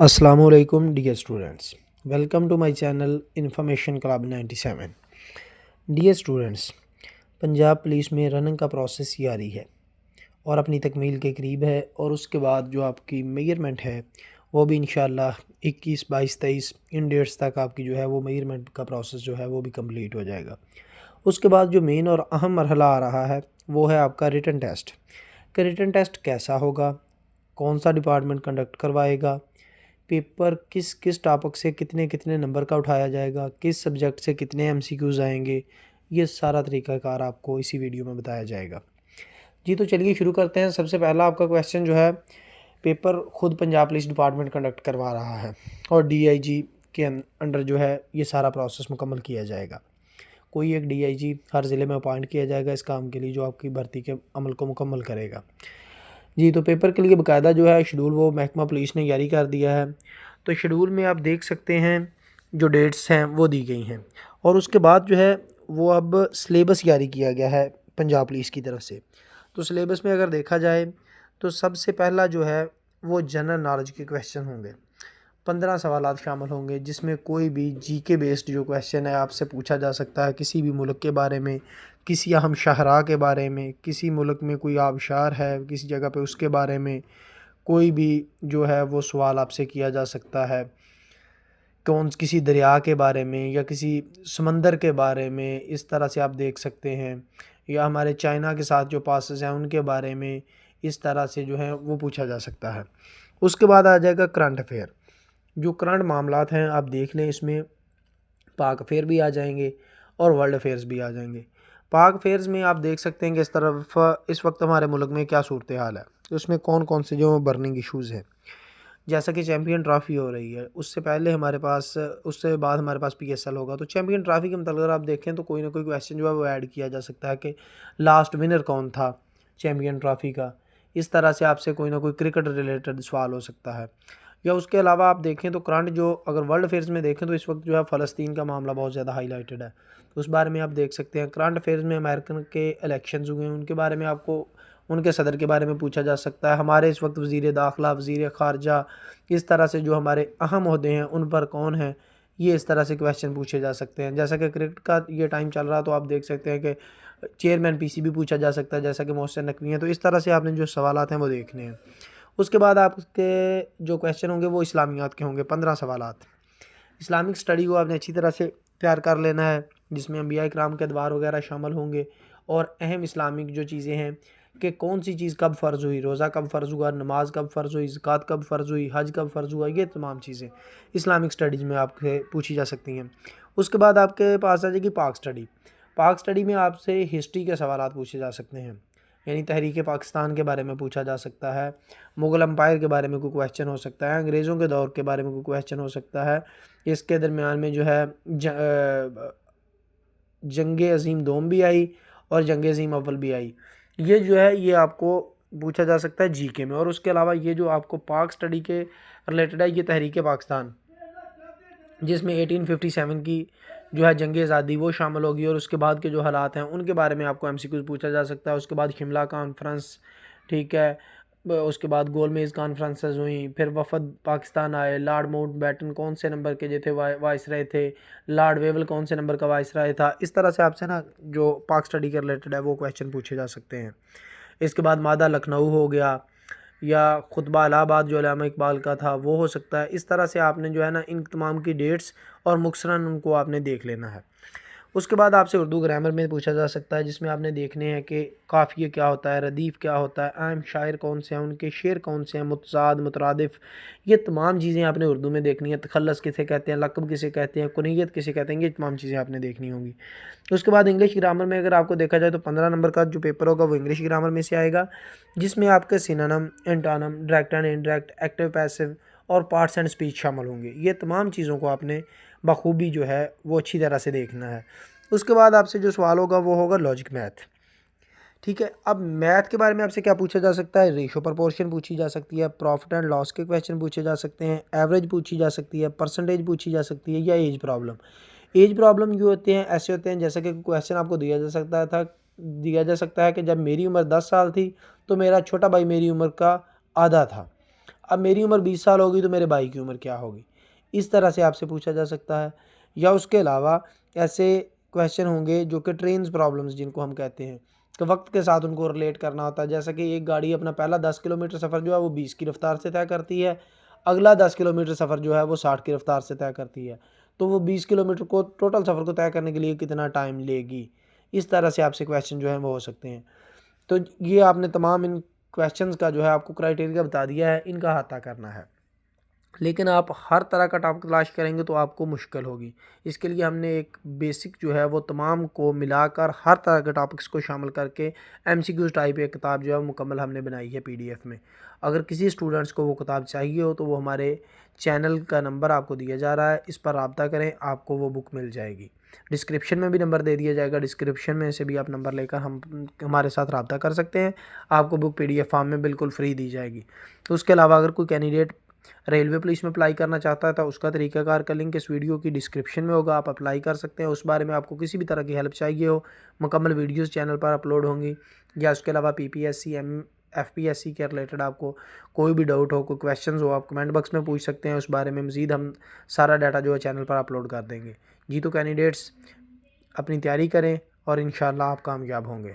Assalamualaikum dear students. Welcome to my channel Information Club 97. Dear students, Punjab police में running का process जारी है और अपनी तकमील के करीब है और उसके बाद जो आपकी मेजरमेंट है वो भी इंशाल्लाह 21, 22, 23 इन डेट्स तक आपकी जो है वो मेजरमेंट का प्रोसेस जो है वो भी कंप्लीट हो जाएगा। उसके बाद जो मेन और अहम मरहला आ रहा है वो है आपका रिटन टेस्ट कि रिटन टेस्ट कैसा होगा, कौन सा डिपार्टमेंट कंडक्ट करवाएगा, पेपर किस किस टॉपिक से कितने कितने नंबर का उठाया जाएगा, किस सब्जेक्ट से कितने एमसीक्यूज़ आएंगे, ये सारा तरीक़ाकार आपको इसी वीडियो में बताया जाएगा। जी तो चलिए शुरू करते हैं। सबसे पहला आपका क्वेश्चन जो है, पेपर खुद पंजाब पुलिस डिपार्टमेंट कंडक्ट करवा रहा है और डीआईजी के अंडर जो है ये सारा प्रोसेस मुकम्मल किया जाएगा। कोई एक डीआईजी हर ज़िले में अपॉइंट किया जाएगा इस काम के लिए, जो आपकी भर्ती के अमल को मुकम्मल करेगा। जी तो पेपर के लिए बाकायदा जो है शेड्यूल वो महकमा पुलिस ने जारी कर दिया है। तो शेड्यूल में आप देख सकते हैं जो डेट्स हैं वो दी गई हैं और उसके बाद जो है वो अब सिलेबस जारी किया गया है पंजाब पुलिस की तरफ से। तो सिलेबस में अगर देखा जाए तो सबसे पहला जो है वो जनरल नॉलेज के क्वेश्चन होंगे। 15 सवाल शामिल होंगे जिसमें कोई भी जीके बेस्ड जो क्वेश्चन है आपसे पूछा जा सकता है, किसी भी मुल्क के बारे में, किसी अहम शाहरा के बारे में, किसी मुल्क में कोई आबशार है किसी जगह पे उसके बारे में कोई भी जो है वो सवाल आपसे किया जा सकता है। किसी दरिया के बारे में या किसी समंदर के बारे में, इस तरह से आप देख सकते हैं। या हमारे चाइना के साथ जो पासेस हैं उनके बारे में इस तरह से जो है वो पूछा जा सकता है। उसके बाद आ जाएगा करंट अफेयर। जो करंट मामलात हैं आप देख लें, इसमें पाक अफेयर भी आ जाएंगे और वर्ल्ड अफेयर्स भी आ जाएंगे। पाक अफेयर्स में आप देख सकते हैं कि इस वक्त हमारे मुल्क में क्या सूरत हाल है, उसमें कौन कौन से जो बर्निंग इश्यूज़ हैं। जैसा कि चैम्पियन ट्रॉफ़ी हो रही है, उससे पहले हमारे पास, उससे बाद हमारे पास पीएसएल होगा। तो चैम्पियन ट्रॉफ़ी के मतलब अगर आप देखें तो कोई ना कोई क्वेश्चन जो है वो ऐड किया जा सकता है कि लास्ट विनर कौन था चैम्पियन ट्रॉफ़ी का। इस तरह से आपसे कोई ना कोई क्रिकेट रिलेटेड सवाल हो सकता है। या उसके अलावा आप देखें तो करंट जो अगर वर्ल्ड अफेयर्स में देखें तो इस वक्त जो है फ़लस्तीन का मामला बहुत ज़्यादा हाईलाइटेड है, तो उस बारे में आप देख सकते हैं। करंट अफेयर्स में अमेरिकन के इलेक्शंस हुए हैं, उनके बारे में आपको, उनके सदर के बारे में पूछा जा सकता है। हमारे इस वक्त वज़ीर दाखिला, वज़ीर ख़ारजा, इस तरह से जो हमारे अहम ओहदे हैं उन पर कौन है, ये इस तरह से क्वेश्चन पूछे जा सकते हैं। जैसा कि क्रिकेट का ये टाइम चल रहा, तो आप देख सकते हैं कि चेयरमैन पीसीबी पूछा जा सकता है, जैसा कि मोहसिन नकवी हैं। तो इस तरह से आपने जो सवालात हैं वो देखने हैं। उसके बाद आपके जो क्वेश्चन होंगे वो इस्लामियात के होंगे, 15 सवालात। इस्लामिक स्टडी को आपने अच्छी तरह से तैयार कर लेना है, जिसमें अंबिया इकराम के अदवार वगैरह शामिल होंगे और अहम इस्लामिक जो चीज़ें हैं कि कौन सी चीज़ कब फ़र्ज़ हुई, रोज़ा कब फ़र्ज़ हुआ, नमाज कब फ़र्ज़ हुई, ज़कात कब फ़र्ज़ हुई, हज कब फ़र्ज़ हुआ, ये तमाम चीज़ें इस्लामिक स्टडीज़ में आपसे पूछी जा सकती हैं। उसके बाद आपके पास आ जाएगी पाक स्टडी। पाक स्टडी में आपसे हिस्ट्री के सवाल पूछे जा सकते हैं, यानी तहरीक पाकिस्तान के बारे में पूछा जा सकता है, मुग़ल एम्पायर के बारे में कोई क्वेश्चन हो सकता है, अंग्रेज़ों के दौर के बारे में कोई क्वेश्चन हो सकता है। इसके दरमियान में जो है जंग अज़ीम दोम भी आई और जंग अज़ीम अव्वल भी आई। ये जो है ये आपको पूछा जा सकता है जीके में। और उसके अलावा ये जो आपको पाक स्टडी के रिलेटेड है, ये तहरीक पाकिस्तान, जिसमें 1857 की जो है जंग आज़ादी वो शामिल होगी और उसके बाद के जो हालात हैं उनके बारे में आपको एमसीक्यूज़ पूछा जा सकता है। उसके बाद शिमला कॉन्फ्रेंस, ठीक है, उसके बाद गोलमेज़ कॉन्फ्रेंसेस हुई, फिर वफद पाकिस्तान आए, लॉर्ड माउंटबेटन कौन से नंबर के जो थे वाइसराय थे, लॉर्ड वेवल कौन से नंबर का वाइसराय था। इस तरह से आपसे ना जो पाक स्टडी के रिलेटेड है वो क्वेश्चन पूछे जा सकते हैं। इसके बाद मादा लखनऊ हो गया या खुतबा इलाहाबाद जो अल्लामा इकबाल का था वो हो सकता है। इस तरह से आपने जो है ना इन तमाम की डेट्स और मुख्तसरन उनको आपने देख लेना है। उसके बाद आपसे उर्दू ग्रामर में पूछा जा सकता है, जिसमें आपने देखने हैं कि काफ़िया क्या होता है, रदीफ़ क्या होता है, अहम शायर कौन से हैं, उनके शेर कौन से हैं, मुतज़ाद, मुतरादिफ़, ये तमाम चीज़ें आपने उर्दू में देखनी है। तखल्लुस किसे कहते हैं, लक़ब किसे कहते हैं, कुनियत किसे कहते हैं, ये तमाम चीज़ें आपने देखनी होंगी। उसके बाद इंग्लिश ग्रामर में अगर आपको देखा जाए तो 15 नंबर का जो पेपर होगा वो इंग्लिश ग्रामर में से आएगा, जिसमें आपके synonym, antonym, direct and indirect, active passive और पार्ट्स एंड स्पीच शामिल होंगे। ये तमाम चीज़ों को आपने बखूबी जो है वो अच्छी तरह से देखना है। उसके बाद आपसे जो सवाल होगा वो होगा लॉजिक मैथ, ठीक है। अब मैथ के बारे में आपसे क्या पूछा जा सकता है, रेशो प्रपोर्शन पूछी जा सकती है, प्रॉफिट एंड लॉस के क्वेश्चन पूछे जा सकते हैं, एवरेज पूछी जा सकती है, परसेंटेज पूछी जा सकती है, या एज प्रॉब्लम। एज प्रॉब्लम जो होते हैं ऐसे होते हैं जैसे कि क्वेश्चन आपको दिया जा सकता है कि जब मेरी उम्र 10 साल थी तो मेरा छोटा भाई मेरी उम्र का आधा था। अब मेरी उम्र 20 साल होगी तो मेरे भाई की उम्र क्या होगी, इस तरह से आपसे पूछा जा सकता है। या उसके अलावा ऐसे क्वेश्चन होंगे जो कि ट्रेन्स प्रॉब्लम्स जिनको हम कहते हैं, तो वक्त के साथ उनको रिलेट करना होता है। जैसा कि एक गाड़ी अपना पहला 10 किलोमीटर सफ़र जो है वो 20 की रफ्तार से तय करती है, अगला 10 किलोमीटर सफ़र जो है वो 60 की रफ्तार से तय करती है, तो वो 20 किलोमीटर को टोटल सफ़र को तय करने के लिए कितना टाइम लेगी। इस तरह से आपसे क्वेश्चन जो है वो हो सकते हैं। तो ये आपने तमाम इन क्वेश्चंस का जो है आपको क्राइटेरिया बता दिया है, इनका अहाता करना है। लेकिन आप हर तरह का टॉपिक तलाश करेंगे तो आपको मुश्किल होगी। इसके लिए हमने एक बेसिक जो है वो तमाम को मिलाकर हर तरह के टॉपिक्स को शामिल करके एमसीक्यूज़ टाइप एक किताब जो है मुकम्मल हमने बनाई है पीडीएफ में। अगर किसी स्टूडेंट्स को वो किताब चाहिए हो तो वो हमारे चैनल का नंबर आपको दिया जा रहा है, इस पर रब्ता करें, आपको वो बुक मिल जाएगी। डिस्क्रिप्शन में भी नंबर दे दिया जाएगा, डिस्क्रिप्शन में से भी आप नंबर लेकर हमारे साथ रब्ता कर सकते हैं। आपको बुक पीडीएफ फॉर्म में बिल्कुल फ्री दी जाएगी। तो उसके अलावा अगर कोई कैंडिडेट रेलवे पुलिस में अप्लाई करना चाहता है तो उसका तरीकाकार का लिंक इस वीडियो की डिस्क्रिप्शन में होगा, आप अप्लाई कर सकते हैं। उस बारे में आपको किसी भी तरह की हेल्प चाहिए हो, मुकम्मल वीडियोस चैनल पर अपलोड होंगी। या उसके अलावा पीपीएससी एफपीएससी के रिलेटेड आपको कोई भी डाउट हो, कोई क्वेश्चंस हो, आप कमेंट बॉक्स में पूछ सकते हैं। उस बारे में मज़ीद हम सारा डाटा जो है चैनल पर अपलोड कर देंगे जी। तो कैंडिडेट्स अपनी तैयारी करें और इंशाल्लाह आप कामयाब होंगे।